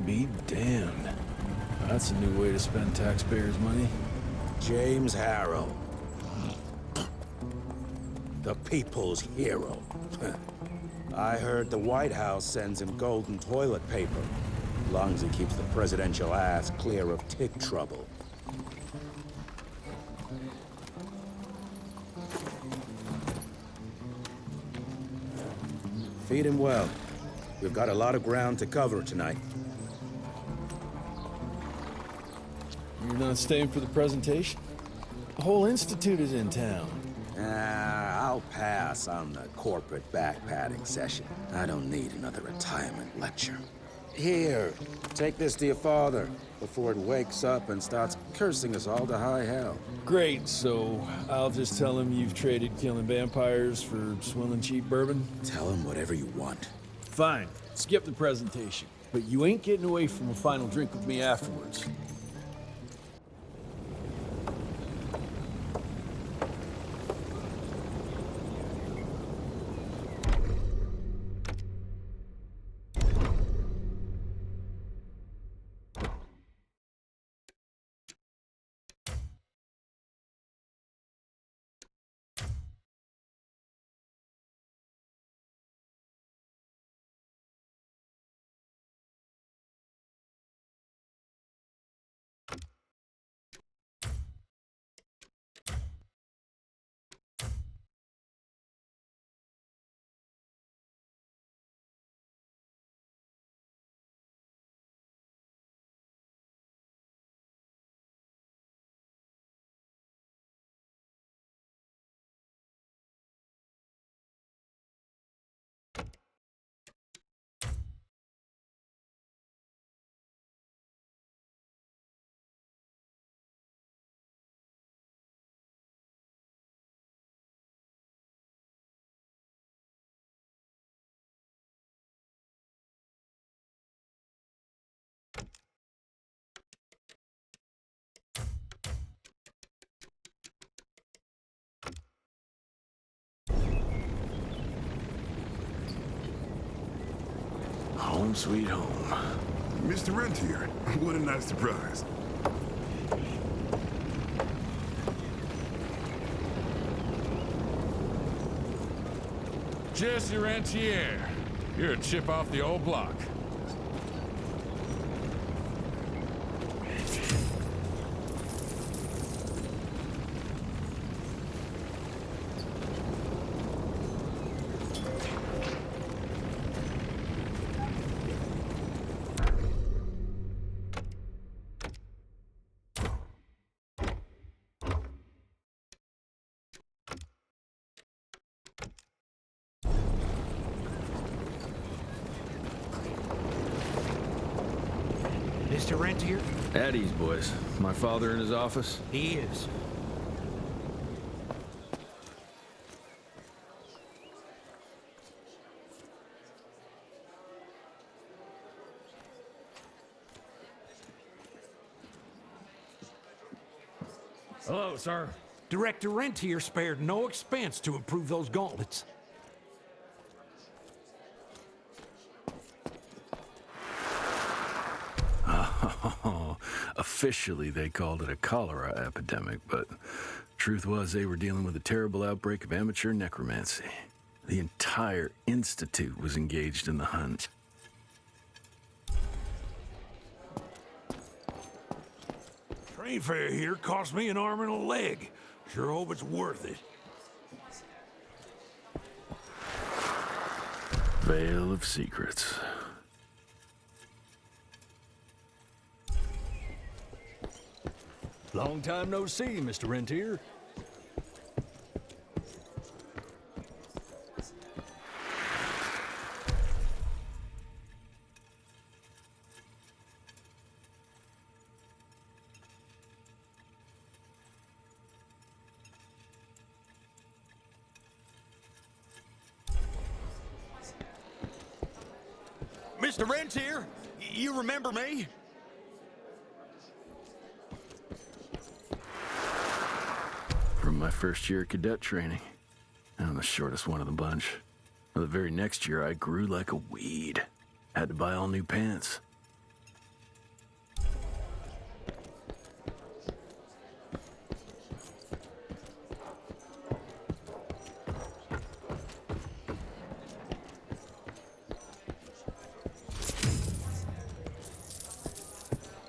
Be damned. That's a new way to spend taxpayers' money. James Harrow. The people's hero. I heard the White House sends him golden toilet paper. As long as he keeps the presidential ass clear of tick trouble. Feed him well. We've got a lot of ground to cover tonight. You're not staying for the presentation? The whole institute is in town. I'll pass on the corporate back-patting session. I don't need another retirement lecture. Here, take this to your father before it wakes up and starts cursing us all to high hell. Great, so I'll just tell him you've traded killing vampires for swilling cheap bourbon? Tell him whatever you want. Fine, skip the presentation. But you ain't getting away from a final drink with me afterwards. Home sweet home. Mr. Rentier, what a nice surprise. Jesse Rentier. You're a chip off the old block. Mr. Rentier? At ease, boys. My father in his office? He is. Hello, sir. Director Rentier spared no expense to improve those gauntlets. Officially, they called it a cholera epidemic, but truth was they were dealing with a terrible outbreak of amateur necromancy. The entire institute was engaged in the hunt. Train fare here cost me an arm and a leg. Sure hope it's worth it. Veil of Secrets. Long time no see, Mr. Rentier. Mr. Rentier, you remember me? From my first year of cadet training. I'm the shortest one of the bunch. The very next year, I grew like a weed. Had to buy all new pants.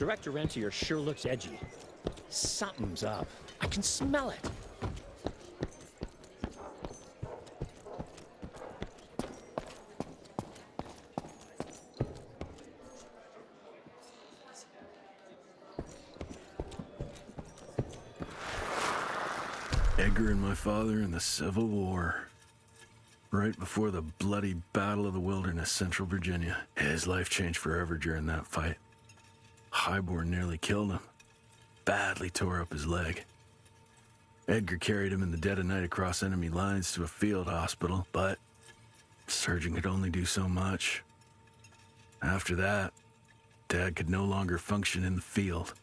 Director Rentier sure looks edgy. Something's up. I can smell it. Edgar and my father in the Civil War. Right before the bloody Battle of the Wilderness, Central Virginia. His life changed forever during that fight. Highborn nearly killed him. Badly tore up his leg. Edgar carried him in the dead of night across enemy lines to a field hospital, but the surgeon could only do so much. After that, Dad could no longer function in the field.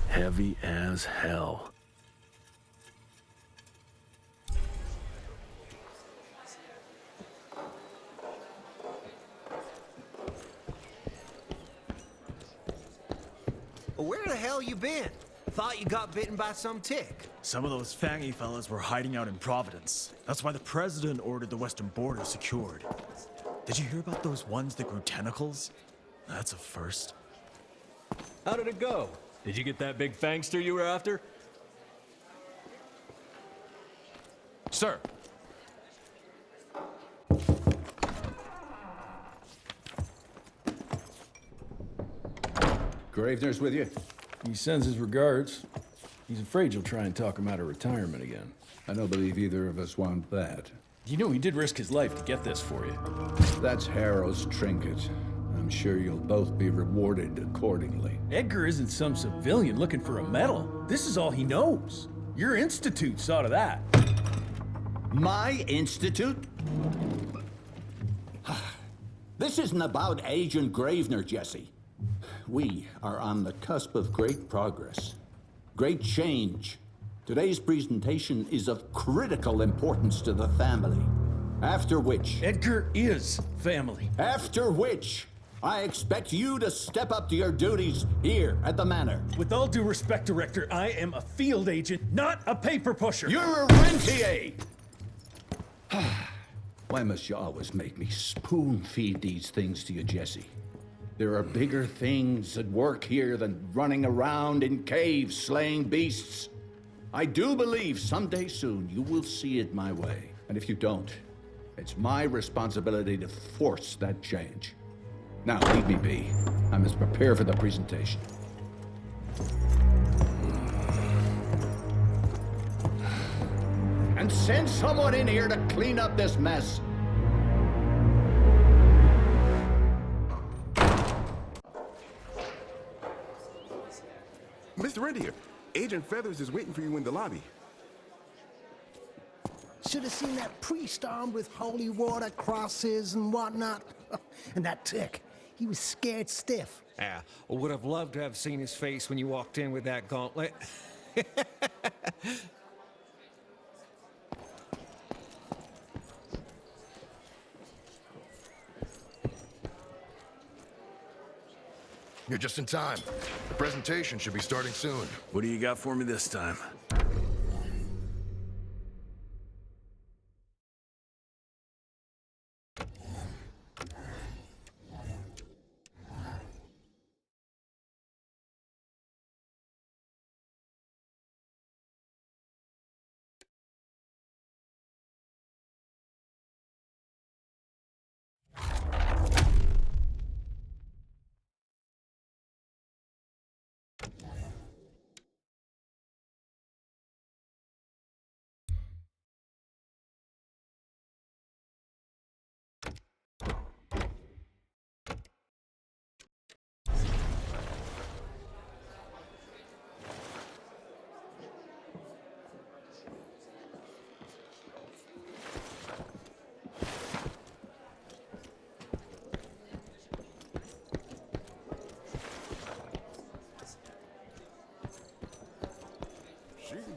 Heavy as hell. Where the hell you been? Thought you got bitten by some tick. Some of those fangy fellas were hiding out in Providence. That's why the president ordered the western border secured. Did you hear about those ones that grew tentacles? That's a first. How did it go? Did you get that big fangster you were after? Sir, Gravener's with you? He sends his regards. He's afraid you'll try and talk him out of retirement again. I don't believe either of us want that. You know he did risk his life to get this for you. That's Harrow's trinket. I'm sure you'll both be rewarded accordingly. Edgar isn't some civilian looking for a medal. This is all he knows. Your institute saw to that. My institute? This isn't about Agent Gravener, Jesse. We are on the cusp of great progress, great change. Today's presentation is of critical importance to the family. After which... Edgar is family. After which, I expect you to step up to your duties here at the Manor. With all due respect, Director, I am a field agent, not a paper pusher. You're a rentier! Why must you always make me spoon-feed these things to you, Jesse? There are bigger things at work here than running around in caves slaying beasts. I do believe someday soon you will see it my way. And if you don't, it's my responsibility to force that change. Now, leave me be. I must prepare for the presentation. And send someone in here to clean up this mess. Mr. Rentier, Agent Feathers is waiting for you in the lobby. Should have seen that priest armed with holy water, crosses, and whatnot. And that tick, he was scared stiff. Yeah, I would have loved to have seen his face when you walked in with that gauntlet. You're just in time. The presentation should be starting soon. What do you got for me this time?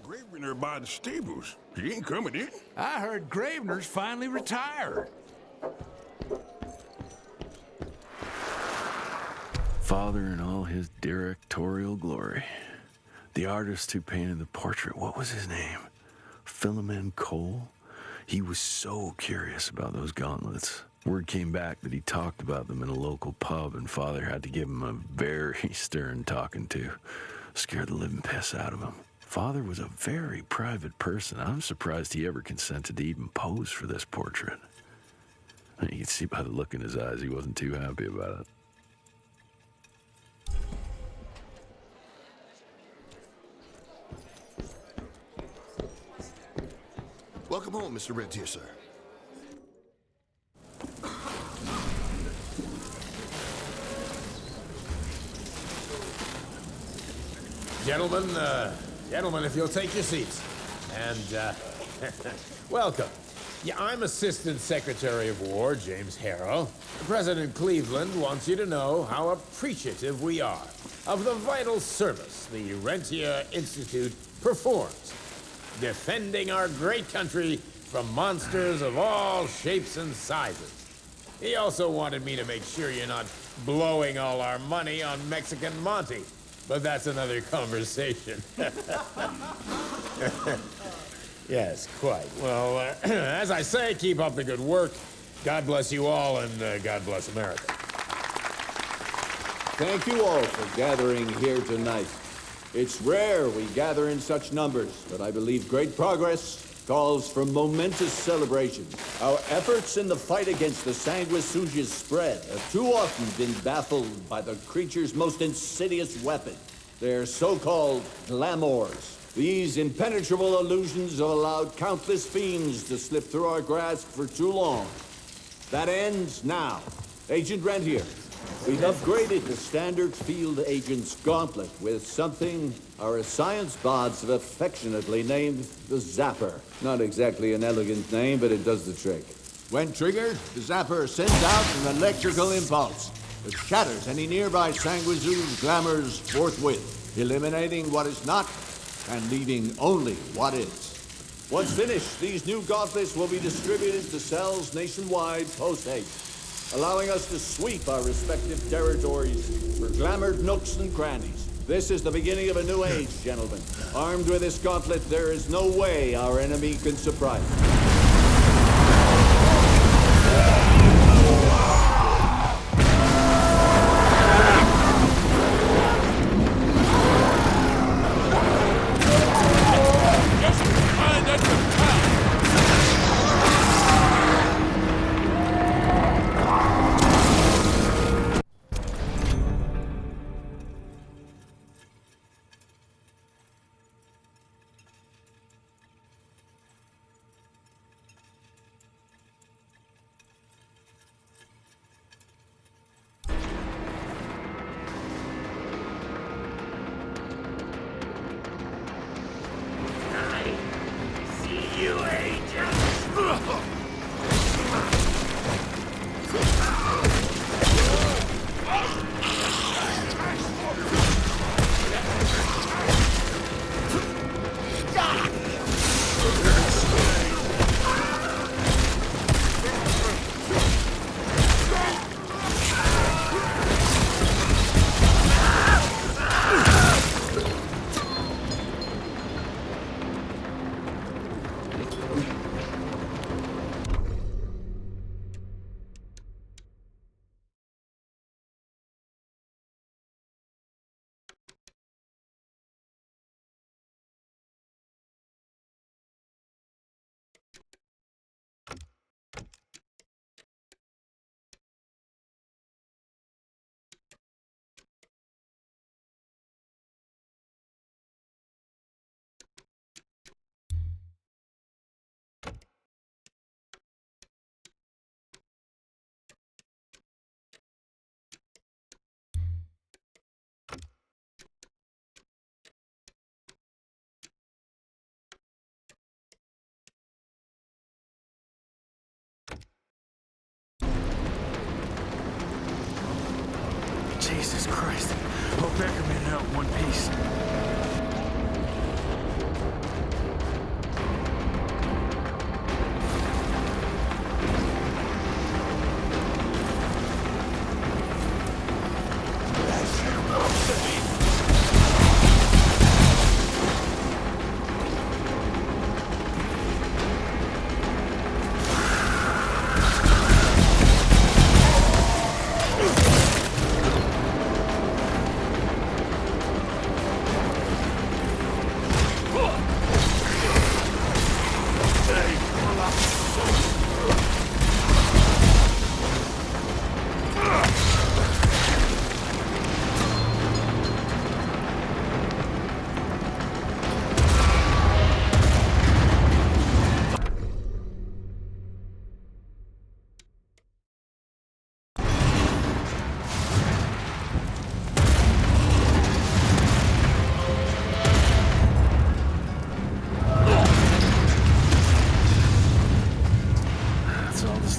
Gravener by the stables. He ain't coming in. I heard Gravener's finally retired. Father in all his directorial glory. The artist who painted the portrait, what was his name? Philomen Cole? He was so curious about those gauntlets. Word came back that he talked about them in a local pub, and Father had to give him a very stern talking to. Scared the living piss out of him. Father was a very private person. I'm surprised he ever consented to even pose for this portrait. You can see by the look in his eyes he wasn't too happy about it. Welcome home, Mr. Rentier, sir. Gentlemen, if you'll take your seats. And, welcome. Yeah, I'm Assistant Secretary of War, James Harrow. President Cleveland wants you to know how appreciative we are of the vital service the Rentier Institute performs, defending our great country from monsters of all shapes and sizes. He also wanted me to make sure you're not blowing all our money on Mexican Monty, but that's another conversation. Yes, quite. Well, as I say, keep up the good work. God bless you all, and God bless America. Thank you all for gathering here tonight. It's rare we gather in such numbers, but I believe great progress calls for momentous celebration. Our efforts in the fight against the sanguisuga's spread have too often been baffled by the creature's most insidious weapon, their so-called glamours. These impenetrable illusions have allowed countless fiends to slip through our grasp for too long. That ends now. Agent Rentier, we've upgraded the standard field agent's gauntlet with something our science bots have affectionately named the Zapper. Not exactly an elegant name, but it does the trick. When triggered, the Zapper sends out an electrical impulse that shatters any nearby sanguisuga's glamours forthwith, eliminating what is not and leaving only what is. Once finished, these new gauntlets will be distributed to cells nationwide post-haste, allowing us to sweep our respective territories for glamored nooks and crannies. This is the beginning of a new age, gentlemen. Armed with this gauntlet, there is no way our enemy can surprise us. Jesus Christ. Hope Becker made it out in one piece.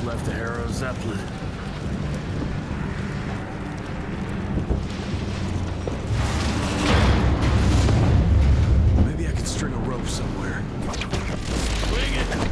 what's left of Harrow Zeppelin. Maybe I could string a rope somewhere. Swing it!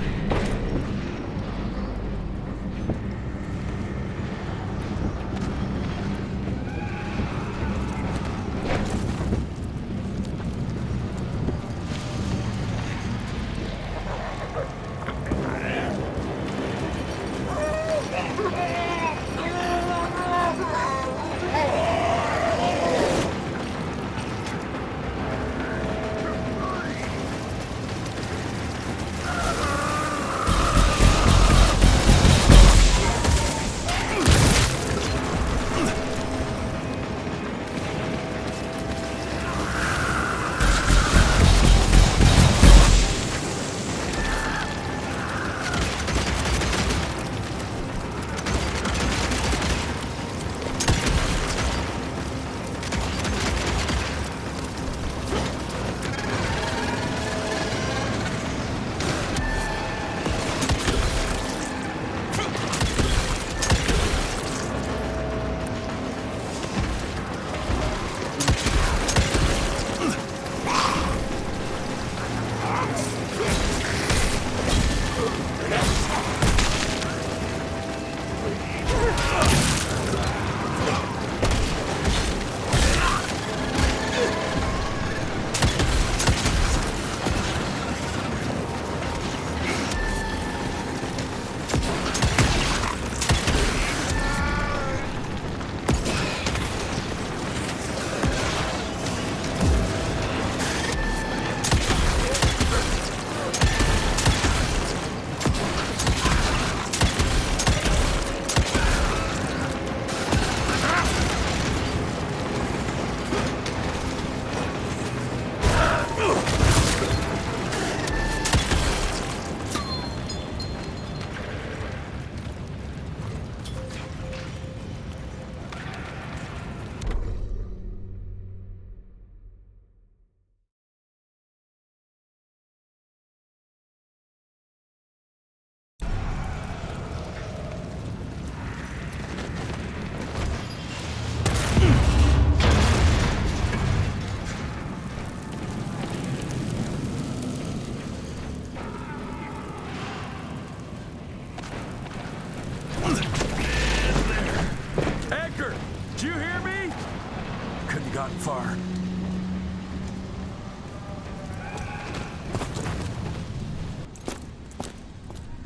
Far.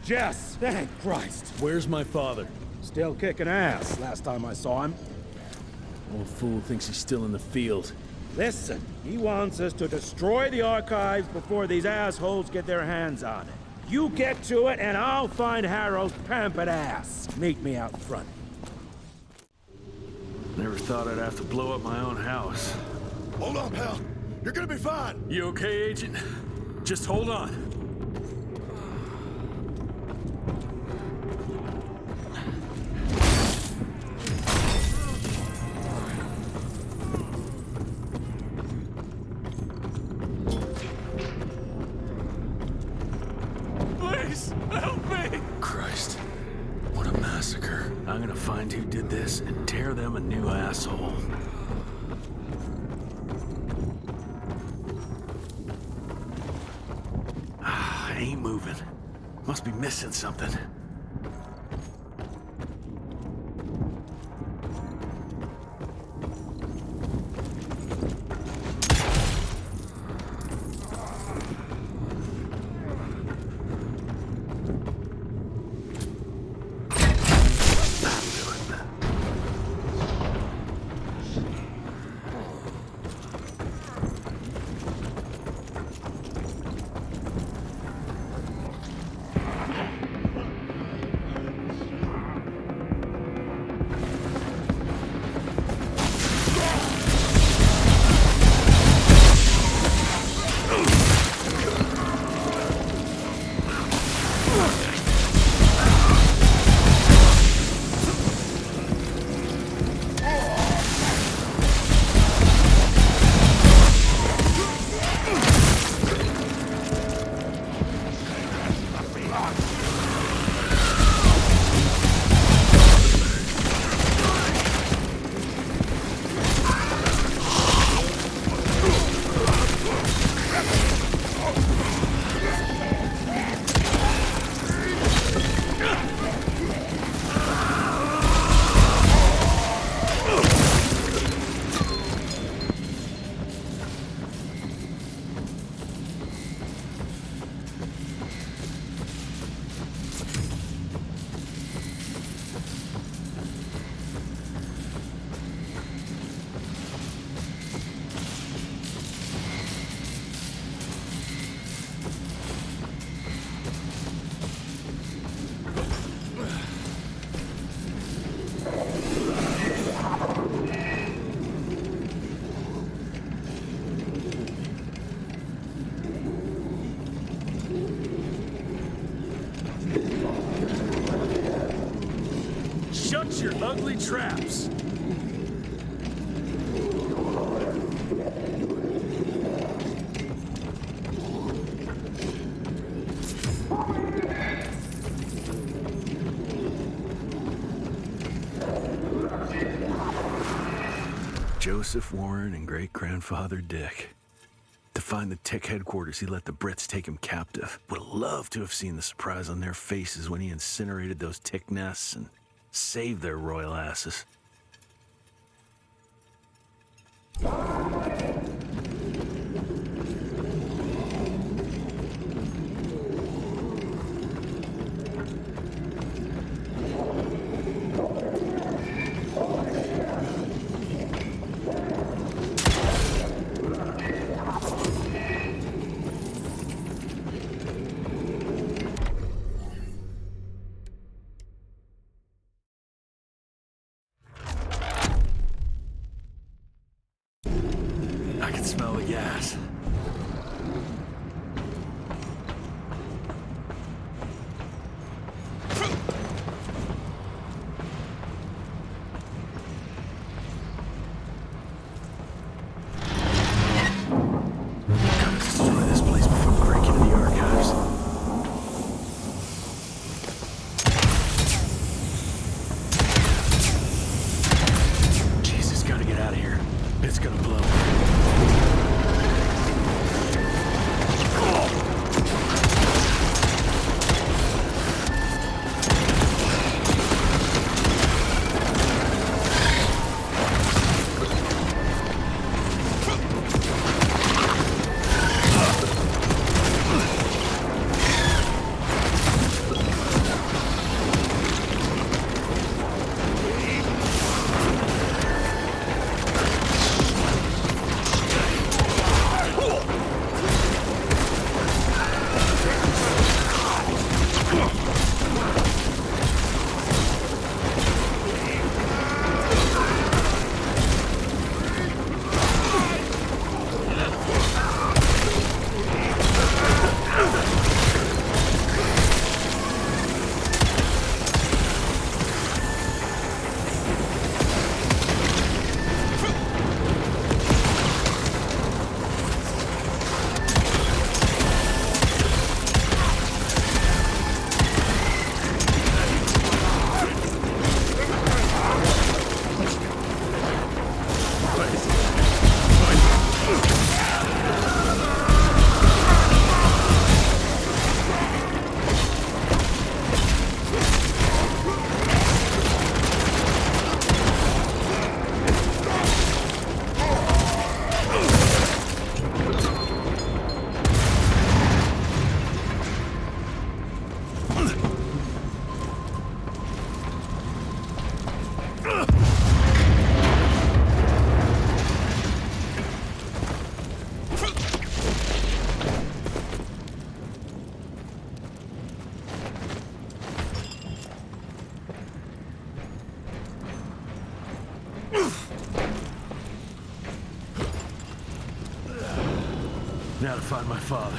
Jess! Thank Christ! Where's my father? Still kicking ass, last time I saw him. Old fool thinks he's still in the field. Listen, he wants us to destroy the archives before these assholes get their hands on it. You get to it, and I'll find Harrow's pampered ass. Meet me out front. Never thought I'd have to blow up my own house. Hold on, pal. You're gonna be fine. You okay, Agent? Just hold on. Please, help me! Christ. What a massacre. I'm gonna find who did this and tear them a new asshole. Ain't moving. Must be missing something. Shut your ugly traps! Joseph Warren and great-grandfather Dick. To find the Tick headquarters, he let the Brits take him captive. Would have loved to have seen the surprise on their faces when he incinerated those Tick nests and saved their royal asses. I can smell the gas. Gotta destroy this place before we break into the archives. Jesus, gotta get out of here. It's gonna blow. Now to find my father.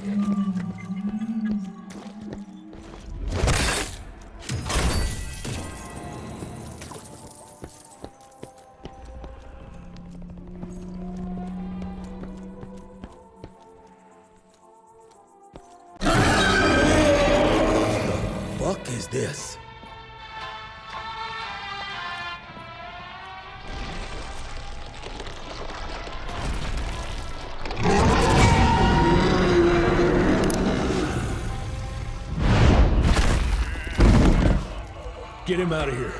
Fuck is this? Get him out of here.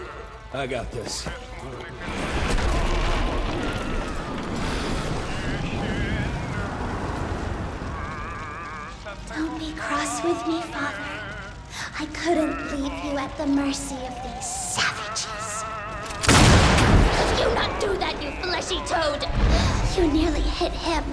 I got this. Don't be cross with me, Father. I couldn't leave you at the mercy of these savages. Could you not do that, you fleshy toad? You nearly hit him.